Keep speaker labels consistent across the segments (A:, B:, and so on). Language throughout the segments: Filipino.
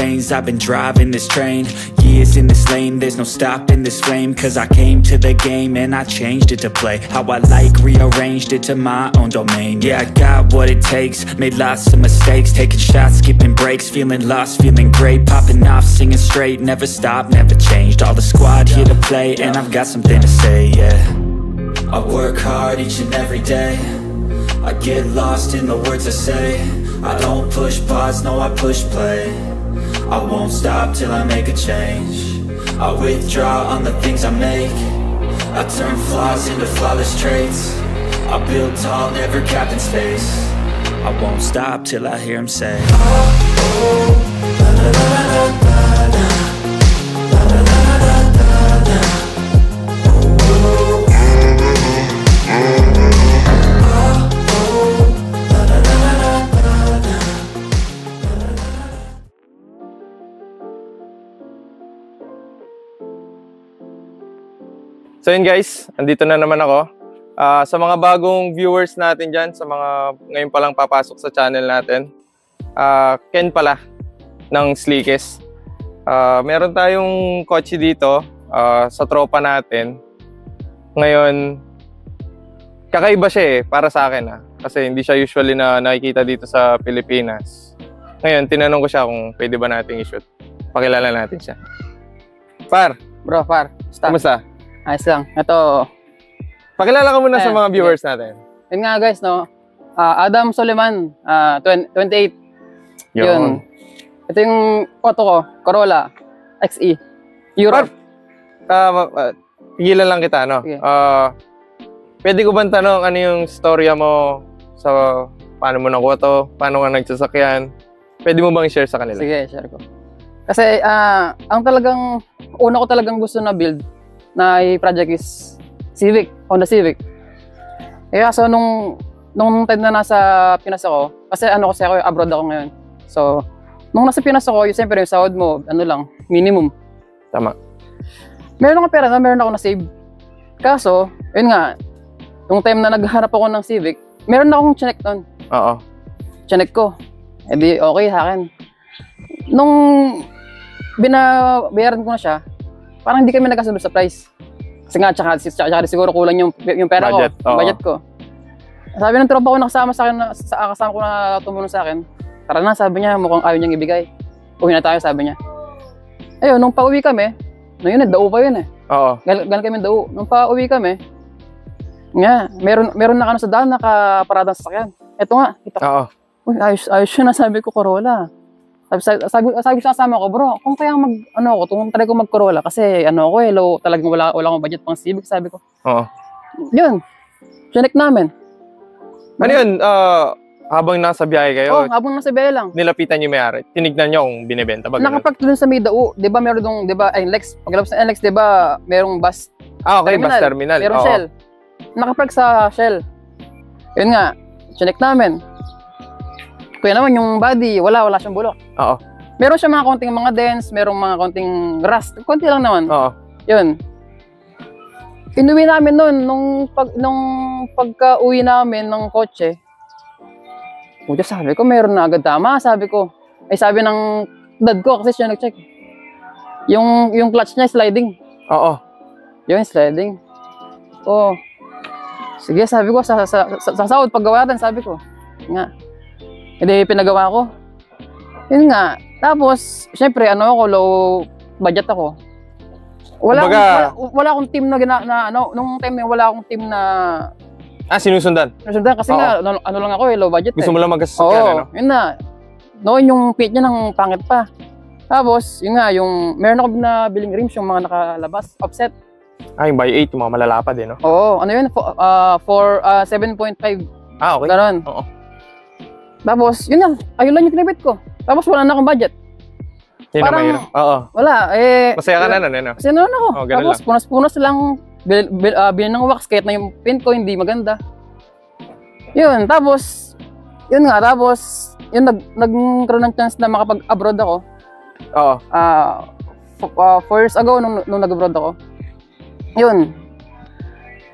A: veins. I've been driving this train, years in this lane. There's no stopping this flame, cause I came to the game and I changed it to play how I like, rearranged it to my own domain. Yeah, I got what it takes, made lots of mistakes, taking shots, skipping breaks, feeling lost, feeling great, popping off, singing straight, never stopped, never changed. All the squad here to play, and I've got something to say, yeah. I work hard each and every day, I get lost in the words I say. I don't push pause, no, I push play. I won't stop till I make a change. I withdraw on the things I make, I turn flaws into flawless traits. I build tall, never capped in space. I won't stop till I hear him say, oh, oh, la, la, la, la, la, la. La, la, la, la, la, la. Oh, oh.
B: So yun guys, andito na naman ako. Sa mga bagong viewers natin dyan, sa mga ngayon palang papasok sa channel natin, Ken pala ng Sleekest. Meron tayong kotse dito sa tropa natin. Ngayon, kakaiba siya para sa akin kasi hindi siya usually na nakikita dito sa Pilipinas. Ngayon, tinanong ko siya kung pwede ba nating i-shoot. Pakilala natin siya. Par!
C: Bro, Par.
B: Kumusta?
C: Ayos lang. Ito.
B: Pakilala ka muna sa mga viewers natin.
C: Yun nga guys, no? Adam Soliman, 28. Yun. Ito yung auto ko, Corolla XE. Europe.
B: Pigilan lang kita, no?
C: Okay.
B: Pwede ko bang tanong ano yung storya mo sa paano mo nakuha to? Paano ka nagsasakyan? Pwede mo bang i-share sa kanila?
C: Sige, share ko. Kasi ang talagang una ko talagang gusto na build na i-project is Civic, Honda Civic. Kaya so nung time na nasa Pinas ako, kasi kasi ako abroad ako ngayon. So nung nasa Pinas ako, siyempre yung sahod mo, lang, minimum.
B: Tama.
C: Meron akong pera, meron ako na save. Kaso, yun nga, nung time na nagharap ako ng Civic, meron na akong chinek nun.
B: Oo.
C: Chinek ko. E di okay sa akin. Nung binabayaran ko na siya, parang hindi kami nagkasundo sa price. Kasi nga, tsaka siguro kulang yung pera
B: budget,
C: ko, budget ko. Sabi ng tropa ko na kasama sa akin, kasama ko na tumulong sa akin, tara na, sabi niya, mukhang ayaw niyang ibigay. Uwi na tayo, sabi niya. Ayun, nung pauwi kami, yun dao pa yun
B: Oo.
C: Galing kami dao. Nung pauwi kami, nga, meron na sa daan, nakaparadang sasakyan. Eto nga, kita.
B: Oo.
C: Uy, ayos yun na, sabi ko, Corolla. Sabi ko sa kasama ko, bro, kung kaya try ko mag-Corolla kasi low, talagang wala akong budget pang Civic, sabi ko.
B: Oo.
C: Yun, chinek namin.
B: Ano yun, habang nasa biyahe kayo?
C: Habang nasa biyahe lang.
B: Nilapitan niyo may-ari, tinignan niyo kung binibenta ba?
C: Nakapark dun sa may dao, di ba meron dong, di ba, NLEX, paglabas ng NLEX, di ba, merong bus
B: okay, terminal, bus terminal.
C: Meron Shell. Nakapark sa Shell. Yun nga, chinek namin. Kaya naman yung body, wala siyang bulok.
B: Oo.
C: Meron siya mga konting mga dents, merong mga konting rust. Konti lang naman.
B: Oo.
C: Yun. Inuwi namin nun, nung pagka-uwi namin ng kotse, sabi ko, meron na agad tama, sabi ko. Ay sabi ng dad ko, kasi siya nag-check. Yung clutch niya, sliding.
B: Oo.
C: Yun, sliding. Sige, sabi ko, sa sahod, paggawa natin, sabi ko. Nga. Hindi pinagawa ko. Yun nga. Tapos, syempre, low budget ako. Wala akong team na nung time na wala akong team na
B: sinusundan.
C: Sinusundan kasi nga lang ako low budget.
B: Gusto mo lang magkasasakyan,
C: yun na. Noon yung pit niya ng pangit pa. Tapos, yun nga, meron ako na billing rims, yung mga nakalabas, offset.
B: Yung by 8, yung mga malalapad no?
C: Oo, yun, for 7.5.
B: Okay.
C: Ganon.
B: Oo.
C: Tapos, yun lang, ayun lang yung kinabit ko. Tapos wala na akong budget.
B: Yun parang, na oo.
C: Wala,
B: masaya ka na nun,
C: Masaya na ako. Tapos, punas-punas lang, bilhin ng wax, kahit na yung pin ko hindi maganda. Yun, tapos, yun, nagkaroon ng chance na makapag-abroad ako.
B: Oo.
C: 4 years ago, nung nag-abroad ako. Yun.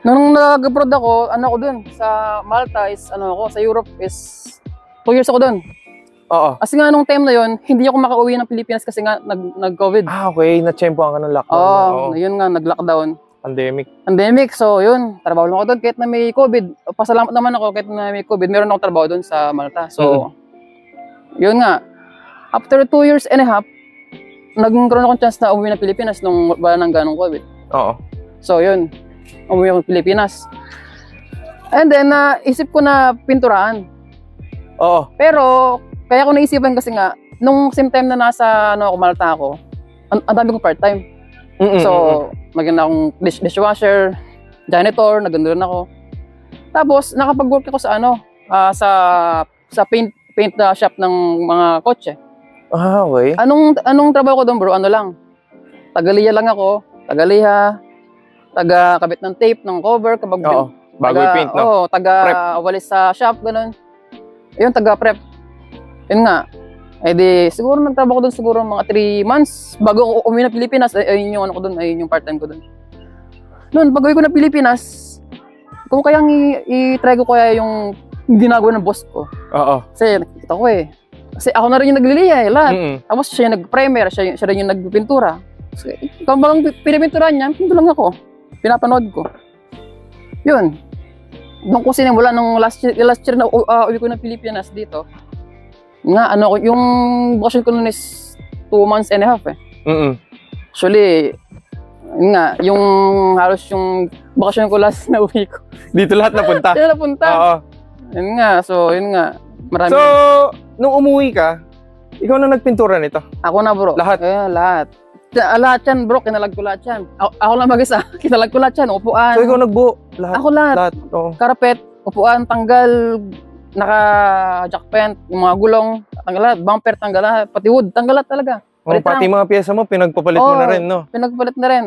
C: Nung nag-abroad ako, dun, sa Malta is, sa Europe is 2 years ako dun.
B: Oo.
C: Kasi nga nung time na yon, hindi ako makauwi ng Pilipinas kasi nga nag-COVID.
B: Okay. Na-tsempohan ka ng lockdown.
C: Oo, yun nga, nag-lockdown.
B: Pandemic.
C: So yun, trabaho lang ako doon kahit na may COVID. Pasalamat naman ako kahit na may COVID, meron ako trabaho doon sa Malta. So, yun nga, after 2 years and a half, nagkaroon akong chance na umuwi ng Pilipinas nung wala nang ganong COVID.
B: Oo.
C: So yun, umuwi ako ng Pilipinas. And then, isip ko na pinturahan.
B: Oo.
C: Pero, kaya ko naisipan kasi nga, nung same time na nasa Malta ako, ang dami kong part-time. So, maganda akong dishwasher, janitor, naganda rin ako. Tapos, nakapag-work ako sa sa paint shop ng mga kotse.
B: Okay.
C: Anong trabaho ko doon, bro? Ano lang? Tagaliha lang ako. Tagaliha, taga-kabit ng tape, ng cover,
B: Oo. Bago i-paint, no?
C: Oo, taga-walis sa shop, ganun. Yun, taga-prep. Yun nga. Eh di, siguro nagtrabaho ko doon siguro mga 3 months bago ako umuwi ng Pilipinas. Ayun yung ayun yung part-time ko doon. Noon, pag uwi ko ng Pilipinas, kung kayang i-try ko kaya yung ginagawa ng boss ko.
B: Oo.
C: Kasi nakikita ko eh. Kasi ako na rin yung nagliliya lahat. Tapos siya yung nag-primer, siya rin yung nagpintura. So, kung bagang pinipinturan niya, pinto lang ako. Pinapanood ko. Yun. Doon ko sinimula nung last year na uwi ko ng Pilipinas dito. Nga, yung vacation ko noon is 2 months and a half eh. Actually, yun nga, yung halos yung vacation ko last na uwi ko.
B: Dito lahat napunta?
C: Dito napunta.
B: Oo.
C: Yun nga, yun nga. Marami.
B: So, nung umuwi ka, ikaw na nagpintura nito?
C: Ako na, bro.
B: Lahat?
C: Lahat. Lahat yan, bro. Kinalag ko lahat yan. Ako lang mag-isa. Kinalag ko lahat yan. Upuan.
B: So, ikaw nagbuo? Lahat?
C: Ako lahat.
B: Oo.
C: Karapet, upuan, tanggal, naka-jack paint, yung mga gulong, tanggal lahat. Bumper, tanggal lahat. Pati wood, tanggal lahat talaga.
B: Pati mga pyesa mo, pinagpapalit mo na rin, no?
C: Pinagpapalit na rin.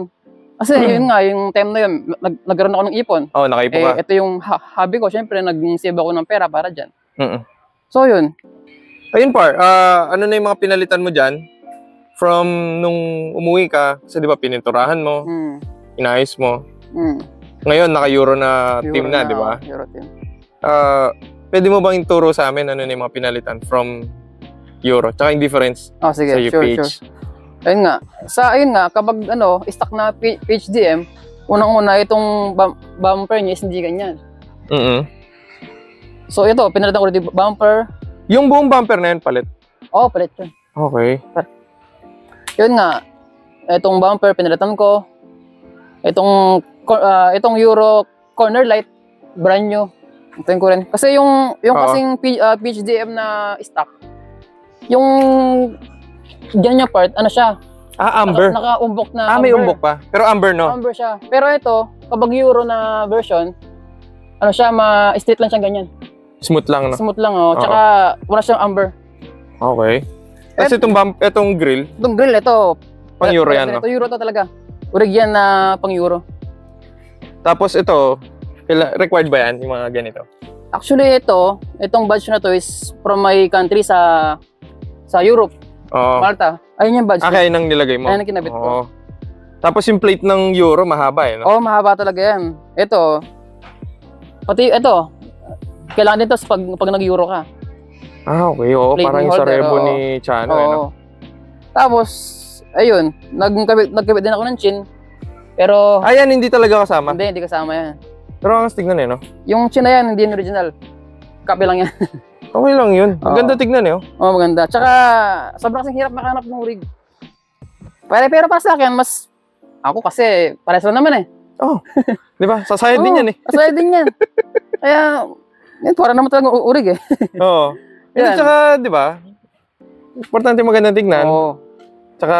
C: Kasi yun nga, yung time na yun, nagkaroon ako ng ipon.
B: Oo, nakaipon ka.
C: Ito yung hobby ko. Siyempre, nag-save ako ng pera para dyan.
B: So,
C: yun.
B: Ayun, par. Ano na yung mga pinalitan mo dyan? From nung umuwi ka, kasi di ba pininturahan mo, inayos mo. Ngayon, naka-Euro na team na, di ba?
C: Euro team.
B: Pwede mo bang ituro sa amin ano na yung mga pinalitan from Euro? Tsaka yung difference
C: sige,
B: sa UPH?
C: Sure. Ayun nga, kapag stock na PHDM, unang-una itong bumper niya is hindi ganyan. So ito, pinalitan ko rin yung bumper.
B: Yung buong bumper na yun, palit?
C: Oo, palit yun.
B: Okay.
C: Yun nga, itong bumper pinalitan ko. Itong Euro corner light, brand new. Ito ko rin. Kasi yung kasing PHDM na stock, yung ganyan part, ano siya?
B: Amber.
C: Naka-umbok na amber.
B: May umbok pa. Pero amber, no?
C: Amber siya. Pero ito, kapag Euro na version, ano siya, straight lang siya ganyan.
B: Smooth lang, no?
C: Smooth lang, oh. Tsaka wala siyang amber.
B: Okay. Kasi itong grill?
C: Itong grill, ito.
B: Pang Euro yan, no?
C: Ito Euro to talaga. Urig yan na pang Euro.
B: Tapos ito, required ba yan, yung mga ganito?
C: Actually, itong badge na to is from my country sa Europe. Malta. Ayun yung badge.
B: Kaya nang nilagay mo?
C: Ayun ang kinabit ko.
B: Tapos yung plate ng Euro, mahaba eh, no?
C: Oo, mahaba talaga yan. Ito, pati ito, kailangan dito pag nag-Euro ka.
B: Okay, oo. Parang yung sa rebo ni Chano, eh, no?
C: Tapos, ayun, nagkabit din ako ng chin. Pero...
B: Ayan, hindi talaga kasama?
C: Hindi kasama yan.
B: Pero ang tignan eh, no?
C: Yung chin na yan, hindi yung original. Copy lang yan.
B: Okay lang yun. Ang ganda tignan eh, oh.
C: Oo, maganda. Tsaka, sobrang kasing hirap makahanap ng rig. Pero para sa akin, mas... Ako kasi, pares lang naman eh.
B: Di ba? Sasayad din yan eh.
C: Sasayad din yan. Kaya, para naman talagang urig eh.
B: Oo. Hindi, tsaka, di ba? Importante magandang tignan.
C: Oo.
B: Tsaka,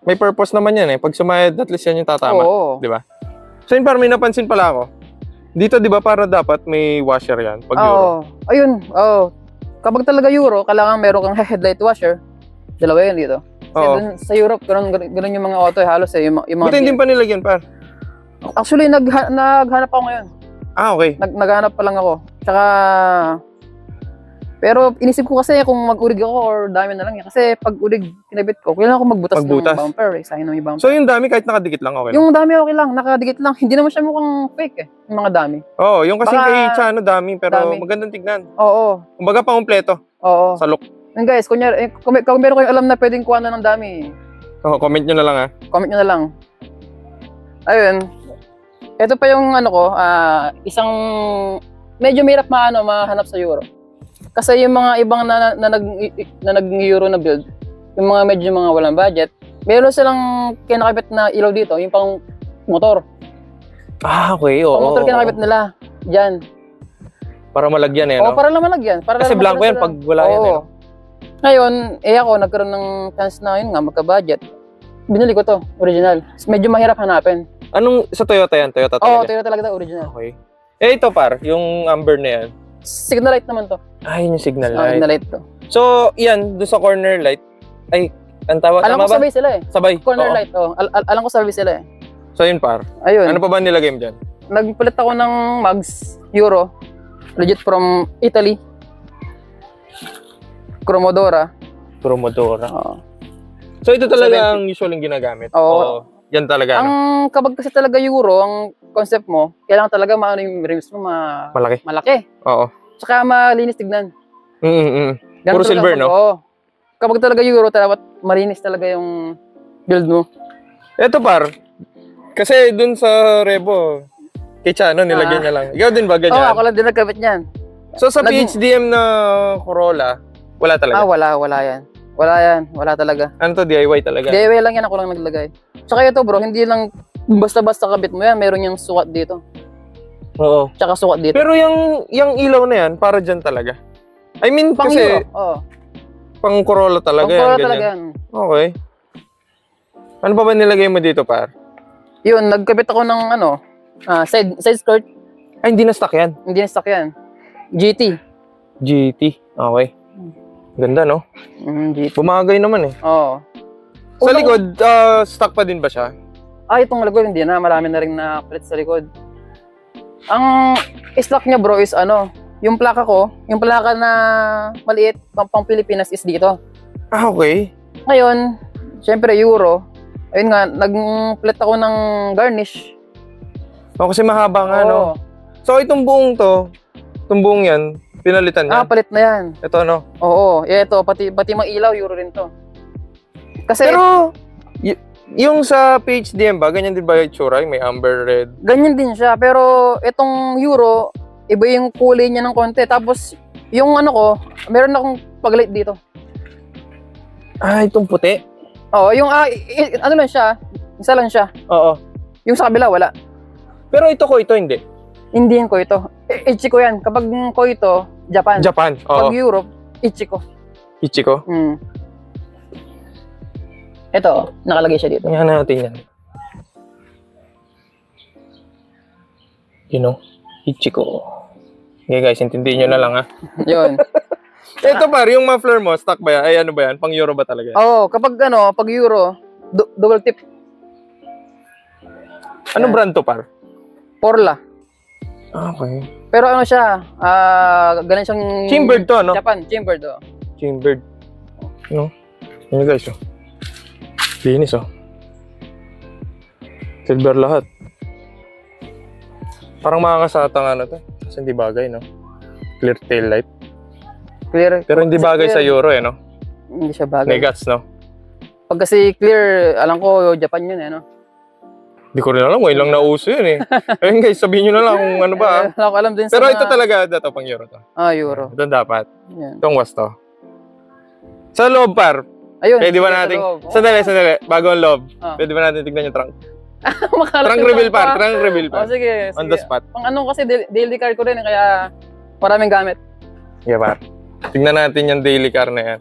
B: may purpose naman yan eh. Pag sumayad, at least yan yung tatama.
C: Oo.
B: Di ba? So yun, parang may napansin pala ako. Dito, di ba, para dapat may washer yan pag Euro?
C: Ayun. Kapag talaga Euro, kailangan meron kang headlight washer. Dalawa yan dito. Kasi sa Europe, ganun yung mga auto halos eh. Yung mga
B: buti hindi pa nilagyan, par?
C: Actually, naghanap ako ngayon.
B: Okay.
C: Naghanap pa lang ako. Tsaka... Pero inisip ko kasi kung mag-urig ako or dami na lang yan. Kasi pag urig kinabit ko, kailangan ko magbutas ng bumper eh. Sayang yung bumper.
B: So yung dami kahit nakadikit lang, okay?
C: Yung dami okay lang, nakadikit lang. Hindi naman siya mukhang fake eh, yung mga dami.
B: Yung kasing kay Chano dami, pero magandang tignan.
C: Oo.
B: Kumbaga pang-umpleto.
C: Oo.
B: Salok.
C: And guys, kunyari, kung meron kayong alam na pwedeng kuha na ng dami,
B: Comment nyo na lang
C: comment nyo na lang. Ayun. Ito pa yung ano ko, isang medyo mahirap mahanap sa Euro. Kasi yung mga ibang na nag-Euro na build, yung mga medyo mga walang budget, meron silang kinakabit na ilaw dito, yung pang motor.
B: Okay, oo.
C: Pang motor kinakabit nila. Diyan.
B: Para malagyan
C: Oo, para lang malagyan.
B: Kasi blanco yan pag wala yan eh.
C: Ngayon, ako, nagkaroon ng chance na yun nga, magka-budget. Binili ko to, original. Medyo mahirap hanapin.
B: Anong, sa Toyota yan? Toyota talaga?
C: Oo, Toyota talaga to, original.
B: Okay. Ito par, yung amber na yan.
C: Signal light naman to.
B: Yun yung signal light.
C: Signal light to.
B: So, yan, doon sa corner light, ang tawag,
C: alam ko sabay sila eh.
B: Sabay?
C: Corner light, alam ko sabay sila eh.
B: So, yun par.
C: Ayun.
B: Ano pa ba nilagay mo dyan?
C: Nagpalit ako ng mugs, Euro. Legit from Italy. Cromodora.
B: Oo. So, ito talaga ang usual yung ginagamit?
C: Oo.
B: Yan talaga,
C: Kapag kasi talaga Euro, ang concept mo, kailangan talaga yung rims mo malaki.
B: Oo.
C: Tsaka malinis tignan.
B: Puro silver, no?
C: Oo. Kapag talaga Euro, dapat malinis talaga yung build mo.
B: Ito par, kasi dun sa Revo, kay Chano, nilagyan niya lang. Ikaw din ba ganyan?
C: Oo, ako lang din nagkabit niyan.
B: So sa PHDM na Corolla, wala talaga?
C: Wala yan. Wala talaga.
B: Ano to, DIY talaga?
C: DIY lang yan, ako lang naglagay. Tsaka ito bro, hindi lang basta-basta kabit mo yan, meron yung sukat dito.
B: Oo.
C: Tsaka sukat dito.
B: Pero yung ilaw na yan, para dyan talaga? I mean, kasi pang Corolla talaga yan. Pang Corolla talaga yan. Okay. Ano pa ba nilagay mo dito, par?
C: Yun, nagkabit ako ng side skirt.
B: Ay, hindi na stock yan?
C: Hindi na stock yan. GT.
B: Okay. Ganda, no?
C: GT.
B: Bumagay naman eh.
C: Oo.
B: Sa likod, stock pa din ba siya?
C: Itong likod, hindi na. Marami na rin na palit sa likod. Ang stock niya bro is yung plaka ko, yung plaka na maliit, pang Pilipinas is dito.
B: Okay.
C: Ngayon, syempre Euro, ayun nga, nag-plate ako ng garnish.
B: Kasi mahaba nga, no? So, itong buong yan, pinalitan yan?
C: Palit na yan.
B: Ito, no?
C: Oo, ito, pati mga ilaw, Euro rin to. Kasi,
B: pero, yung sa PHDM ba, ganyan din ba yung tsura? May amber red?
C: Ganyan din siya, pero itong Euro, iba yung kulay niya ng konti. Tapos, yung meron akong paglight dito.
B: Itong puti?
C: Oo, yung lang siya, isa lang siya.
B: Oo.
C: Yung sa kabila, wala.
B: Pero ito hindi.
C: Hindi yan ko ito. Ichiko yan. Kapag ko ito, Japan.
B: Oo.
C: Pag Europe, Ichiko. Ito, nakalagay siya dito.
B: Tingnan natin yan. Ichiko. Okay guys, intindihin nyo na lang ha.
C: Yun.
B: Ito par, yung muffler mo, stock ba yan? Ay ano ba yan? Pang Euro ba talaga?
C: Oo, kapag pag Euro, double tip.
B: Anong brand to par?
C: Porla.
B: Okay.
C: Pero siya, ganun siyang...
B: Chambered to, no?
C: Japan, chambered to.
B: Chambered. Ano guys, linis silver lahat. Parang makakasatang to. Kasi hindi bagay, no? Clear tail light.
C: Clear.
B: Pero hindi bagay sa Euro, no?
C: Hindi siya bagay.
B: May guts, no?
C: Pag kasi clear, alam ko, Japan yun, no?
B: Hindi ko rin alam, ngayon lang nauso yun, Ayun guys, sabihin nyo na lang kung ano ba.
C: Wala ko alam din
B: pero ito talaga, pang Euro to.
C: Euro.
B: Ito dapat.
C: Yan.
B: Itong was to. Sa loob, par.
C: Ayun.
B: Pwede ba natin, sandali, bago ang loob. Pwede ba natin tignan yung trunk? Trunk reveal, par.
C: Sige.
B: On the spot.
C: Pang kasi daily car ko rin, kaya maraming gamit.
B: Yeah, par. Tignan natin yung daily car na yan.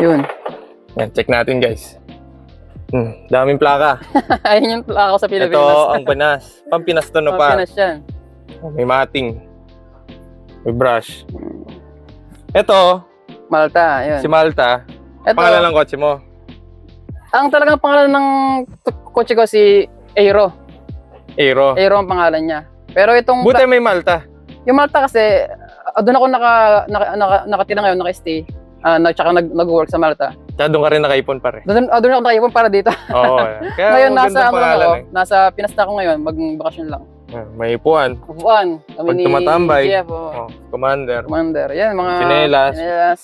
C: Yun.
B: Yan, check natin guys. Daming plaka.
C: Ayun yung plaka ko sa Pilipinas.
B: Ito ang Pinas. Pampinas to, no, par.
C: Pampinas yan.
B: May mating. May brush. Ito.
C: Malta, yun.
B: Si Malta.
C: Ito,
B: pangalan ng kotse mo?
C: Ang talagang pangalan ng kotse ko si Aero.
B: Aero
C: ang pangalan niya. Pero itong...
B: Buti may Malta.
C: Yung Malta kasi, doon ako nakatira ngayon, naka-stay. Tsaka nag-work sa Malta.
B: Doon ka rin nakaipon pare.
C: Doon ako nakaipon para dito.
B: Oo. Kaya
C: Ngayon
B: magandang
C: nasa ano lang
B: pangalan
C: ako,
B: eh.
C: nasa Pinas na ako ngayon, magbakasyon lang.
B: May ipuan.
C: Upuan, kami
B: Pag
C: ni
B: tumatambay.
C: Jeff,
B: Commander.
C: Commander. Yan, mga
B: Tsinelas.
C: tsinelas.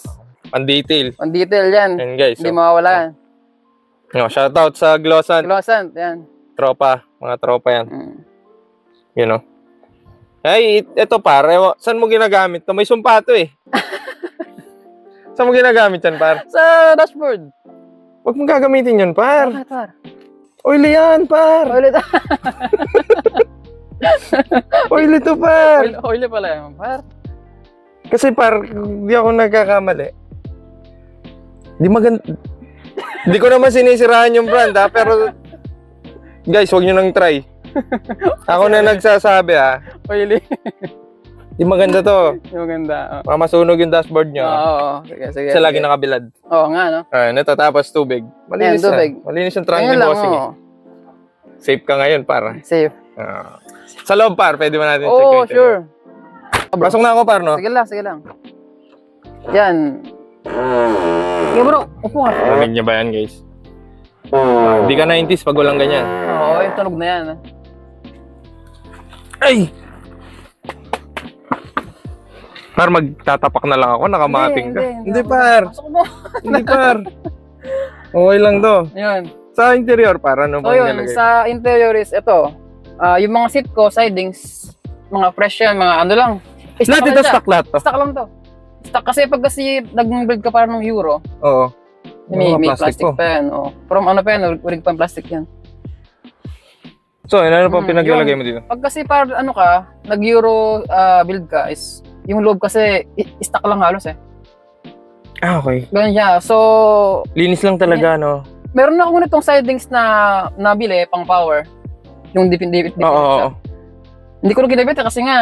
B: Pan-detail.
C: On detail yan.
B: Yan guys.
C: Hindi mawawala yan.
B: Shoutout sa Glossan.
C: Glossan, yan.
B: Tropa. Mga tropa yan.
C: Mm.
B: You know. Ay, ito pare. Saan mo ginagamit to? May sumpa to eh. Saan mo ginagamit yan par?
C: Sa dashboard.
B: Huwag mong gagamitin yun par.
C: Bakit, par?
B: Oily yan par.
C: Oily,
B: Oily to par.
C: oily pala yan, par.
B: Kasi par, hindi ako nagkakamali. Hindi ko naman sinisiraan yung brand ha, pero guys, huwag nyo nang try. Ako na nagsasabi ha.
C: Oily.
B: Di maganda to.
C: Yung maganda.
B: Baka masunog yung dashboard nyo.
C: Oo. Sige, sige.
B: Kasi lagi nakabilad.
C: Oo nga, no?
B: Ayun, ito tapos tubig. Malinis
C: Ayan, tubig.
B: na. Malinis yung trunk
C: Ngayon
B: ni
C: lang,
B: bossing.
C: oo.
B: Safe ka ngayon par.
C: Safe.
B: Sa loob par, pwede ba natin check
C: Oo,
B: yung
C: sure.
B: Pasok na ako par, no?
C: Sige lang, sige lang. Yan. Sige bro, upo nga.
B: Lamig niya ba yan guys? Hindi ka 90s pag walang ganyan.
C: Oo, yung tunog na yan.
B: Ay! Par, magtatapak na lang ako, nakamating ka. Hindi par.
C: Pasok mo.
B: Hindi par. Okay lang to.
C: Yun.
B: Sa interior par, ano
C: So
B: ba
C: yun,
B: nilagay?
C: sa interior is ito. Yung mga seat ko, sidings, mga fresh yan, mga ano lang.
B: Lahat
C: lang
B: ito
C: siya.
B: stock lahat to.
C: Stock lang to. Stock kasi pag kasi nag-build ka para ng Euro,
B: Oo.
C: may
B: Mga
C: plastic
B: po.
C: pa yan. Oh. From ano pa yan, urig pa yung plastic yan.
B: So, ano pa pinaglagay
C: yun.
B: mo dito?
C: Pag kasi para ano ka, nag-Euro build ka is, yung loob kasi stock lang halos eh.
B: Ah, okay.
C: Ganun siya. So,
B: Linis lang talaga, no?
C: meron ako nitong sidings na nabili pang power. Yung dipit
B: Oo.
C: Hindi ko na ginabit kasi nga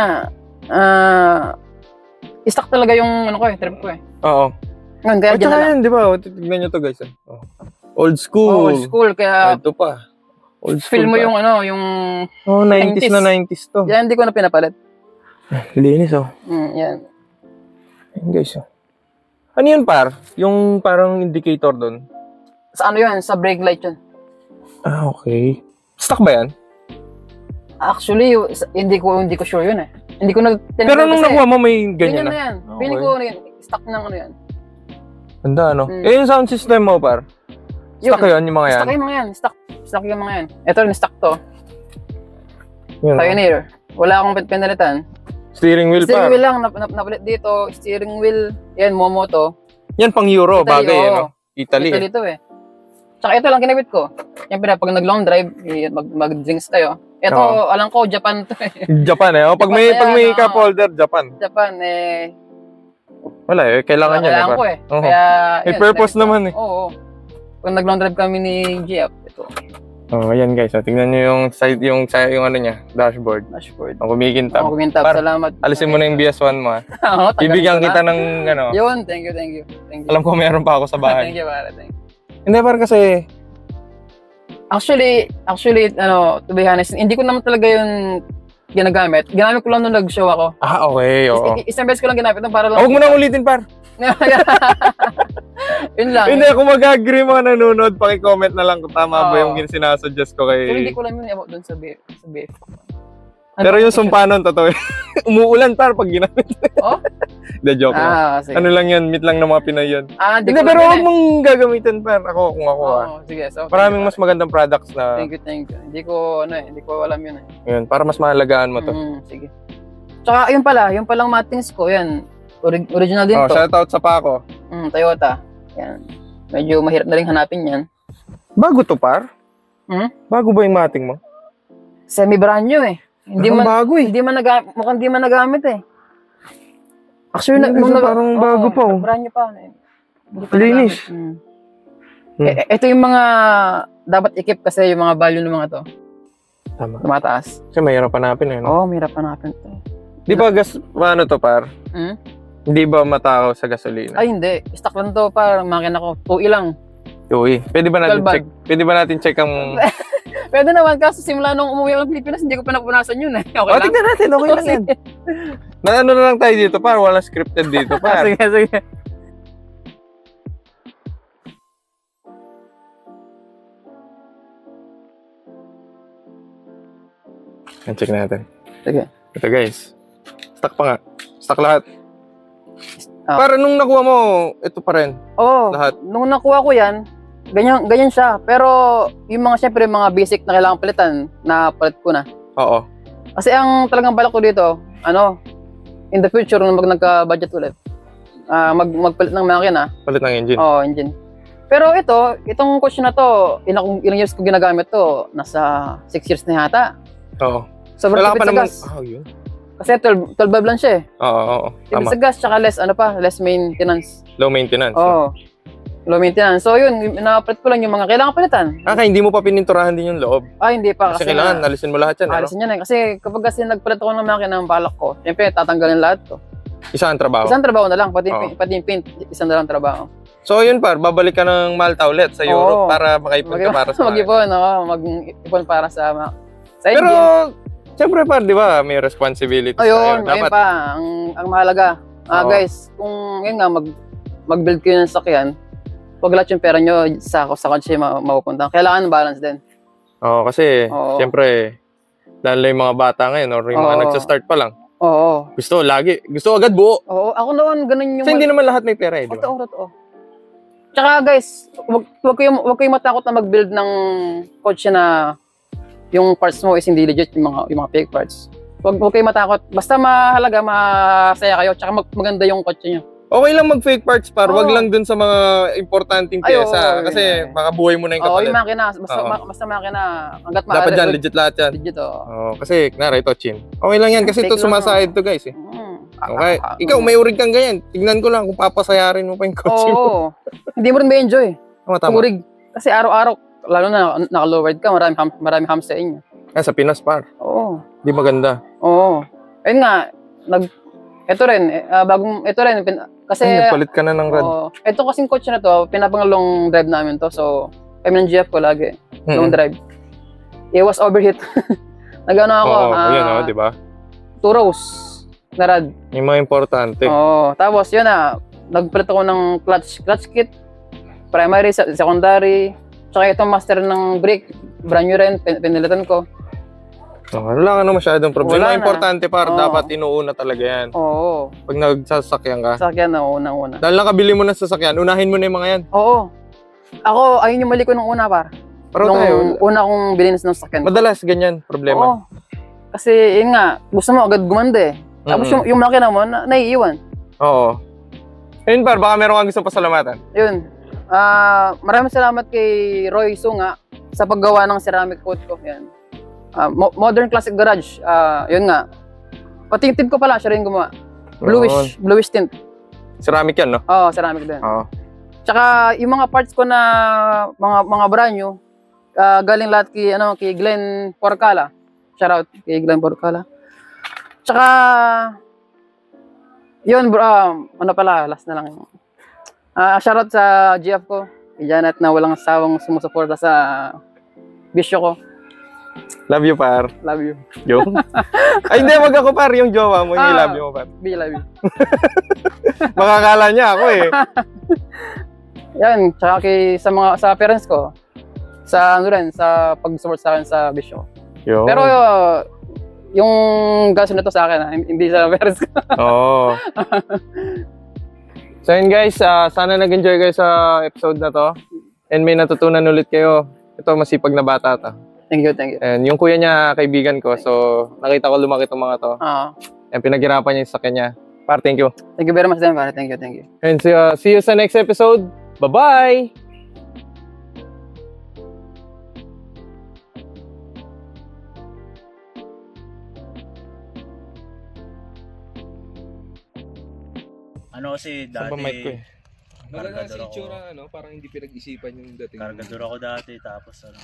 C: stock talaga yung ano ko eh, trip ko eh.
B: Oo.
C: Ngayon, kaya
B: At
C: dyan na
B: saka
C: lang.
B: yan, di ba? Tignan nyo to guys. Old school.
C: Old school, kaya
B: Ito pa. Old school
C: feel mo
B: pa.
C: yung ano, yung...
B: Oh, 90s
C: 90s.
B: na 90s to.
C: Yan, hindi ko na pinapalit.
B: Linis, oh.
C: Yan.
B: Ayan, guys, oh. Ano yun, par? Yung parang indicator doon?
C: Sa ano yan? Sa brake light yun.
B: Ah, okay. Stock ba yan?
C: Actually, hindi ko sure yun eh. Hindi ko
B: Pero nung nakuha mo, may ganyan
C: ganyan
B: na.
C: na yan.
B: Okay.
C: Feeling ko ano yan, stock ng ano yan.
B: Ganda, ano?
C: Mm.
B: Eh, yung sound system mo, par? Stock yun, yung mga yan?
C: Stock yung mga yan. Stock yung mga yan. Ito rin, stock to.
B: Yun, oh.
C: Pioneer. Wala akong pinalitan.
B: Steering wheel,
C: Steering
B: par?
C: wheel lang, napalit dito. Steering wheel, yan, Momoto.
B: Yan, pang Euro,
C: Italy,
B: bagay,
C: oo.
B: ano? Italy,
C: Ito
B: eh.
C: dito eh. Tsaka ito lang kinabit ko. Siyempre, pag nag-long drive, mag-drinks tayo. Ito,
B: Oo.
C: alam ko, Japan to eh.
B: Japan, eh. Oh, pag
C: Japan
B: may,
C: na
B: pag
C: yan,
B: may
C: oo.
B: cup holder, Japan.
C: Japan, eh,
B: Wala, eh. Kailangan yan, eh,
C: kailangan
B: par.
C: ko eh.
B: Oo.
C: Kaya,
B: May
C: yun,
B: purpose
C: kinabit ko.
B: naman, eh.
C: Oo. Pag nag-long drive kami ni Jeff, ito,
B: Oh, ayan, guys. Oh, tingnan nyo yung side, yung ano niya, dashboard.
C: dashboard.
B: Ang kumikintab.
C: Ako kumintab,
B: Par,
C: salamat.
B: Alisin mo na yung BS1 mo, ha.
C: Oo, tagal
B: Bibigyan
C: ko na.
B: kita ng, ano,
C: Yun, thank you.
B: alam ko meron pa ako sa bahay.
C: Thank you, pare, thank you.
B: Hindi, par, kasi,
C: Actually, ano, to be honest, hindi ko naman talaga yun ginagamit. Ginamit ko lang nung nag-show ako.
B: okay, oo.
C: Isang beses ko lang ginamit para lang.
B: Huwag mo nang ulitin, par.
C: Yun lang.
B: Hindi ako mag-agree mga nanonood. Paki-comment na lang kung tama ba
C: Oo.
B: yung sinasuggest ko
C: Pero hindi
B: kay...
C: ko lang yun about dun sa BF.
B: Pero yung sumpa nun, totoo. Umuulan, par, pag ginamit.
C: Oh?
B: Hindi, joke lang.
C: Sige.
B: Ano lang yun, meet lang ng mga Pinoy yun.
C: Hindi
B: Hindi,
C: ko
B: pero
C: lang
B: huwag
C: yun
B: mong gagamitin, par. Ako, kung ako,
C: eh.
B: ah.
C: Oo, sige. So,
B: Maraming mas magandang products na,
C: Thank you. Hindi ko alam yun eh.
B: yun, para mas mahalagaan mo to.
C: Sige. Tsaka, yung palang matings ko, yan. Original din
B: Oh,
C: to.
B: shoutout sa Paco.
C: Toyota. Yan. Medyo mahirap na rin hanapin yan.
B: Bago to, par? Bago ba yung mating mo?
C: Semi-brand new eh.
B: Mukhang bago eh.
C: Mukhang di man nagamit eh. Actually,
B: Parang bago pa, oh.
C: Brand new pa. Hindi pa
B: Linis.
C: nagamit. Ito yung mga dapat i-keep kasi yung mga value ng mga to.
B: Tama.
C: Tumataas.
B: Kasi mahirap hanapin, eh, no?
C: Oo, mahirap hanapin to.
B: Di ba ano to, par?
C: Hmm?
B: Hindi ba matakaw sa gasolina?
C: Ay, hindi. Stock lang to para makina ko. 2 ilang.
B: Uy, pwede ba natin
C: 12 bag.
B: check? Pwede ba natin check ang...
C: Pwede naman kasi simula nung umuwi ako ng Pilipinas, hindi ko pa napunasan yun eh. Okay
B: Oh,
C: lang?
B: tignan natin. Okay lang yan. Na ano na lang tayo dito, par. Wala scripted dito, par.
C: Sige.
B: Check natin.
C: Sige.
B: Ito guys. Stock pa nga. Stock lahat.
C: Ah.
B: Nung nakuha mo, ito pa rin.
C: Oo.
B: Lahat.
C: Nung nakuha ko yan, ganyan siya. Pero yung mga syempre mga basic na kailangan palitan, na palit ko na.
B: Oo.
C: Kasi ang talagang balak ko dito, in the future, nung nagka-budget ulit, magpalit ng makina.
B: Palit ng engine.
C: Oo, engine. Pero itong coach na to, ilang years ko ginagamit to, nasa 6 years na yata.
B: Oo.
C: Sobrang
B: Wala ka
C: tipid
B: pa
C: sa
B: naman.
C: gas.
B: Yun.
C: Kasi 12 valve lang siya eh.
B: Oo.
C: Tipid
B: Tama.
C: sa gas, tsaka less maintenance.
B: Low maintenance.
C: Oo. Low maintenance. So yun, na-palit ko lang yung mga kailangan palitan.
B: Kaya hindi mo pa pininturahan din yung loob.
C: Hindi pa.
B: Kasi kailangan, alisin mo lahat yan.
C: Alisin yan eh. Kasi kapag kasi nagpalit ako ng makina ng balak ko, siyempre tatanggalin lahat to.
B: Isang trabaho.
C: Isang trabaho na lang, pati
B: Oo.
C: yung paint, isang na lang trabaho.
B: So yun par, babalik ka ng Malta ulit sa Europe para makaipon ka para sa
C: Mag-ipon, mag-ipon para sa
B: Pero,
C: engine.
B: siyempre par, di ba, may responsibility
C: Ayun,
B: sa'yo.
C: ayun pa, ang mahalaga.
B: Oo.
C: Guys, kung yun nga, mag-build kayo ng sakyan, huwag lahat yung pera nyo sa kotse mapupunta. Kailangan balance din.
B: Oo, kasi,
C: Oo.
B: siyempre, lalo yung mga bata ngayon, or yung mga
C: Oo.
B: nagsa-start pa lang.
C: Oo.
B: Gusto agad buo.
C: Oo, ako noon, ganun yung...
B: Kasi hindi naman lahat may pera eh, di ba?
C: Totoo. Tsaka guys, wag kayong matakot na mag-build ng kotse na yung parts mo is hindi legit, yung mga fake parts. Wag kayong matakot. Basta mahalaga, masaya kayo, tsaka maganda yung kotse nyo.
B: Okay lang mag-fake parts par, wag
C: Oo.
B: lang dun sa mga importanteng
C: Ay,
B: pyesa.
C: oo,
B: kasi
C: yun.
B: baka buhay mo na yung
C: Oo,
B: kapalit.
C: yung makina,
B: Oo.
C: basta makina, hanggat maaari.
B: Dapat dyan, legit lahat yan.
C: Legit, oo.
B: Oo, kasi, kunwari ito, chin. Okay lang yan, kasi ito
C: Fake lang,
B: sumasahid to guys eh. Okay, ikaw may urig kang ganyan. Tignan ko lang kung papasayarin mo pa yung kotse mo.
C: Oo. Hindi mo rin ma-enjoy.
B: Tama.
C: Urig. Kasi araw-araw, lalo na naka-lowered ka, maraming hams sa inyo.
B: Sa Pinas par,
C: Oo.
B: di maganda.
C: Oo. Ayun nga, ito rin, kasi,
B: Nagpalit ka na ng rad.
C: ito kasing coach na to, pinapangalong drive namin to, so, kami ng GF ko lagi, long drive. It was overheat. Nag-ano ako,
B: Oo, yun di ba?
C: 2 rows na rad.
B: Yung mga importante.
C: Oo, tapos yun na, nagpalit ako ng clutch kit, primary, secondary, tsaka itong master ng brake, brand new rin, pinilitan ko.
B: Wala ka na masyadong problema.
C: Wala na.
B: Importante par,
C: Oo.
B: dapat inuuna talaga yan.
C: Oo,
B: Pag nagsasakyan ka.
C: sasakyan na unang-una.
B: Dahil nakabili mo ng sasakyan, unahin mo na yung mga yan.
C: Oo. Ako, ayun yung mali ko nung una, par.
B: Pero
C: Nung
B: tayo,
C: una kong bilhin ng sasakyan.
B: madalas ganyan, problema.
C: Oo. Kasi, yun nga, gusto mo agad gumanda eh. Tapos yung makina mo, naiiwan.
B: Oo. Ayun par, baka meron kang gusto pasalamatan.
C: Yun. Maraming salamat kay Roy Sunga sa paggawa ng ceramic coat ko. Yan. Modern Classic Garage. Yun nga. Pati yung tint ko pala, siya rin gumawa. Bluish tint.
B: Ceramic yan, no?
C: Oo, ceramic din.
B: Oo.
C: Tsaka yung mga parts ko na mga brand new, galing lahat kay Glenn Porcala. Shout out kay Glenn Porcala. Tsaka yun bro, last na lang. Shout out sa GF ko, kay Janet na walang sawang sumusuporta sa bisyo ko.
B: Love you, par.
C: Love you.
B: Yung? Ay, hindi, wag ako, par. Yung jowa mo, yung love you mo, par.
C: Love you.
B: Makakala niya ako, eh.
C: Yan, tsaka sa parents ko, sa pag-support sa akin sa bisyo.
B: Yung?
C: Pero yung gaso nito sa akin, hindi sa parents ko.
B: Oo. So yun guys, sana nag-enjoy kayo sa episode na to. And may natutunan ulit kayo. Ito, masipag na bata to.
C: Thank you.
B: And yung kuya niya, kaibigan ko. So, nakita ko lumaki itong mga to. And pinaghirapan niya yung sakyan niya. Par, thank you.
C: Thank you very much din, pare. Thank you.
B: And see you sa next episode. Bye-bye!
A: Ano kasi dati,
B: Saan ba mic ko eh?
D: Wala na si itsura, parang hindi pinag-isipan yung dating.
A: kargador ako dati, tapos ano,